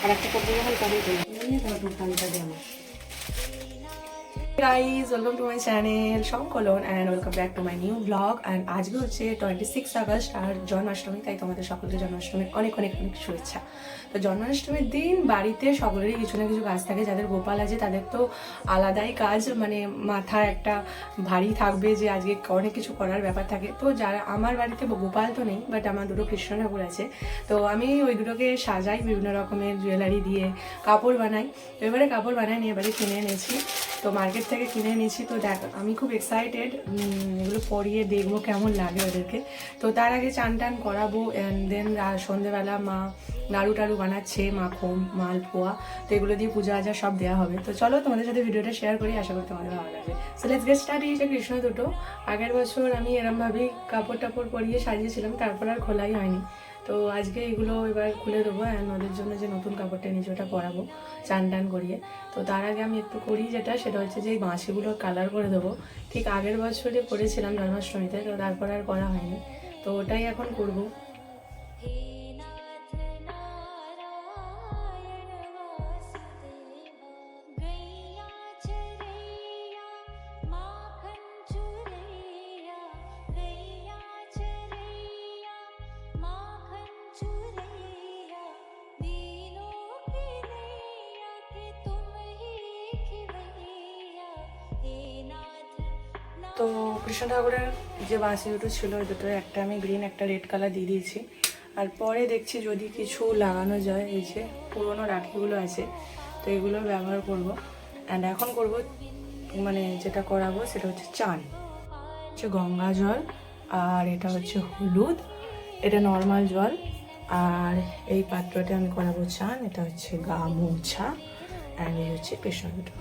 আর একটা কাপড় হালকা হয়ে গেল তারপর হালকা জামা। Guys, welcome to my channel Sankalan and welcome back to my new blog. And আজকে হচ্ছে 26 আগস্ট আর জন্মাষ্টমী, তাই তোমাদের সকলকে জন্মাষ্টমীর অনেক অনেক অনেক শুভেচ্ছা। তো জন্মাষ্টমীর দিন বাড়িতে সকলেরই কিছু না কিছু কাজ থাকে। যাদের গোপাল আছে তাদের তো আলাদাই কাজ, মানে মাথা একটা ভারী থাকবে যে আজকে অনেক কিছু করার ব্যাপার থাকে। তো যারা আমার বাড়িতে গোপাল তো নেই, বাট আমার দুটো কৃষ্ণ ঠাকুর আছে, তো আমি ওই দুটোকে সাজাই বিভিন্ন রকমের জুয়েলারি দিয়ে, কাপড় বানাই। তো এবারে কাপড় বানাই নিয়ে এবারে কিনে এনেছি, তো মার্কেট থেকে কিনে এনেছি। তো দেখ আমি খুব এক্সাইটেড এগুলো পরিয়ে দেখবো কেমন লাগে ওদেরকে। তো তার আগে চান টান করাবো, অ্যান্ড দেন সন্ধ্যেবেলা মা নাড়ু টাড়ু বানাচ্ছে, মাখন মালপোয়া, তো এগুলো দিয়ে পূজা আজা সব দেওয়া হবে। তো চলো তোমাদের সাথে ভিডিওটা শেয়ার করি, আশা করি তোমাদের ভালো লাগবে। So let's get start. এই যে কৃষ্ণ দুটো আগের বছর আমি এরমভাবেই কাপড় টাপড় পরিয়ে সাজিয়েছিলাম, তারপর আর খোলাই হয়নি। তো আজকে এগুলো এবার খুলে দেবো, অ্যান্ড ওদের জন্য যে নতুন কাপড়টা নিচে ওটা পরাবো চান টান করিয়ে। তো তার আগে আমি একটু করি সেটা হচ্ছে যে এই বাঁশিগুলো কালার করে দেবো। ঠিক আগের বছরে করেছিলাম জন্মাষ্টমীতে, তো তারপর আর করা হয়নি, তো ওটাই এখন করবো। তো কৃষ্ণ ঠাকুরের যে বাঁশি দুটো ছিল ওই দুটো, একটা আমি গ্রিন একটা রেড কালার দিয়ে দিয়েছি। আর পরে দেখছি যদি কিছু লাগানো যায়, এই যে পুরোনো রাখিগুলো আছে, তো এগুলো ব্যবহার করব। অ্যান্ড এখন করব মানে যেটা করাবো সেটা হচ্ছে চান, হচ্ছে গঙ্গা জল, আর এটা হচ্ছে হলুদ, এটা নর্মাল জল। আর এই পাত্রটা আমি করাবো চান, এটা হচ্ছে গা মোছা, অ্যান্ড এই হচ্ছে কৃষ্ণ দুটো।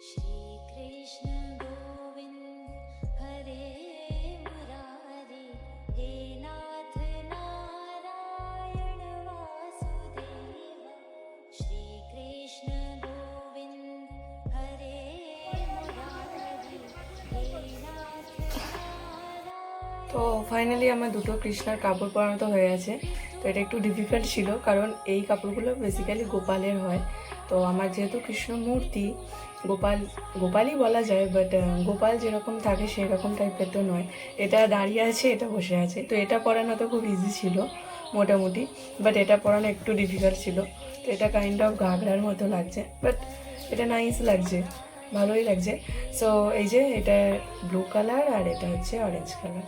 श्री कृष्ण गोविंद हरे मुरारी, हे नाथ नारायण वासुदेव। श्री कृष्ण गोविंद हरे मुरारी, हे नाथ नारायण। তো ফাইনালি আমার দুটো কৃষ্ণার কাপড় পরানো তো হয়ে গেছে। তো এটা একটু ডিফিকাল্ট ছিল, কারণ এই কাপড়গুলো বেসিক্যালি গোপালের হয়। তো আমার যেহেতু কৃষ্ণ মূর্তি, গোপালই বলা যায়, বাট গোপাল যেরকম থাকে সেরকম টাইপের তো নয়। এটা দাঁড়িয়ে আছে, এটা বসে আছে, তো এটা পরানো তো খুব ইজি ছিল মোটামুটি, বাট এটা পরানো একটু ডিফিকাল্ট ছিল। তো এটা কাইন্ড অফ ঘাগরার মতো লাগছে, বাট এটা নাইস লাগছে, ভালোই লাগছে। সো এই যে এটা ব্লু কালার আর এটা হচ্ছে অরেঞ্জ কালার।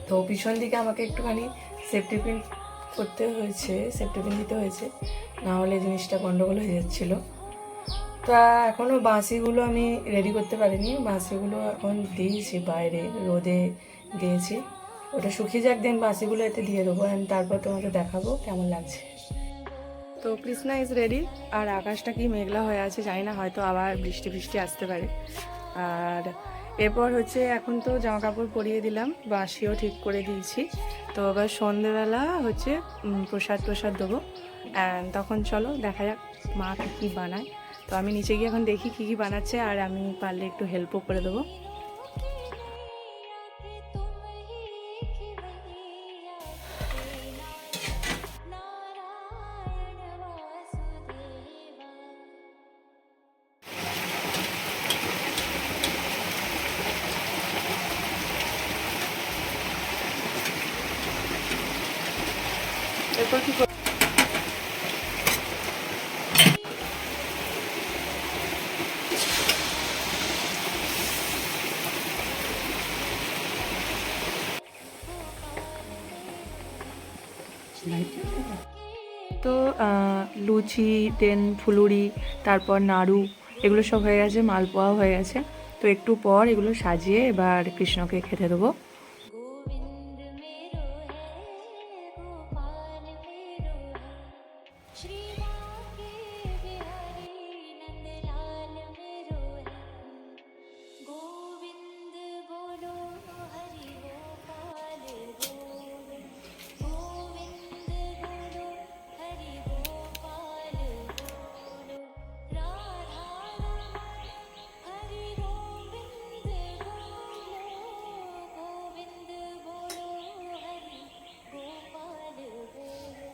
তো পিছন দিকে আমাকে একটুখানি সেফটি পিন করতে হয়েছে, সেফটি পিন দিতে হয়েছে, না হলে জিনিসটা গন্ডগোল হয়ে যাচ্ছিলো। তা এখনও বাঁশিগুলো আমি রেডি করতে পারিনি, বাঁশিগুলো এখন দিয়েছি বাইরে রোদে দিয়েছি, ওটা শুকিয়ে যাক, দেন বাঁশিগুলো এতে দিয়ে দেবো, অ্যান্ড তারপর তোমাকে দেখাবো কেমন লাগছে। তো কৃষ্ণা ইজ রেডি, আর আকাশটা কি মেঘলা হয়ে আছে জানি না, হয়তো আবার বৃষ্টি বৃষ্টি আসতে পারে। আর এরপর হচ্ছে এখন তো জামা কাপড় পরিয়ে দিলাম, বাঁশিও ঠিক করে দিয়েছি। তো এবার সন্ধেবেলা হচ্ছে প্রসাদ দেবো, অ্যান্ড তখন চলো দেখা যাক মা কী বানায়। তো আমি নিচে গিয়ে এখন দেখি কী বানাচ্ছে, আর আমি পারলে একটু হেল্পও করে দেবো। তারপর কি তো লুচি দেন ফুলুরি, তারপর নাড়ু, এগুলো সব হয়ে গেছে, মালপোয়া হয়ে গেছে। তো একটু পর এগুলো সাজিয়ে এবার কৃষ্ণকে খেতে দেবো। गोविंद मेरो है गोपाल मेरो है श्री बांके बिहारी नंदलाल मेरो है गोविंद बोलो हरि गोपाल बोलो गोविंद बोलो हरि गोपाल बोलो राधा रमण हरि गोविंद बोलो गोविंद बोलो हरि गोपाल बोलो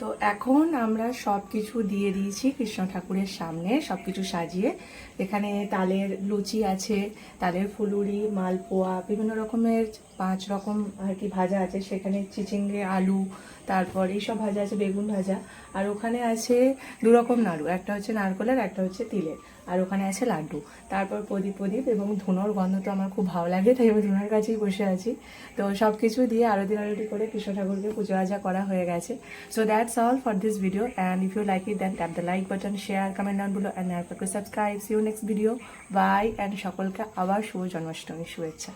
তো এখন আমরা সব কিছু দিয়ে দিয়েছি কৃষ্ণ ঠাকুরের সামনে, সব কিছু সাজিয়ে। এখানে তালের লুচি আছে, তালের ফুলুরি, মালপোয়া, বিভিন্ন রকমের 5 রকম আর কি ভাজা আছে। সেখানে চিচিঙ্গে, আলু, তারপর এইসব ভাজা আছে, বেগুন ভাজা। আর ওখানে আছে 2 রকম নাড়ু, একটা হচ্ছে নারকলের, একটা হচ্ছে তিলের। আর ওখানে আছে লাড্ডু। তারপর প্রদীপ এবং ধুনোর গন্ধ তো আমার খুব ভালো লাগে, তাই আমি ধুনোর কাছেই বসে আছি। তো সব কিছু দিয়ে আরতি করে কৃষ্ণ ঠাকুরকে পুজো আজা করা হয়ে গেছে। So that's all for this video, and if you like it then tap the like button, share, comment down below and never forget to subscribe. See you next video. Bye and সকলকে আবার শুভ জন্মাষ্টমী শুভেচ্ছা।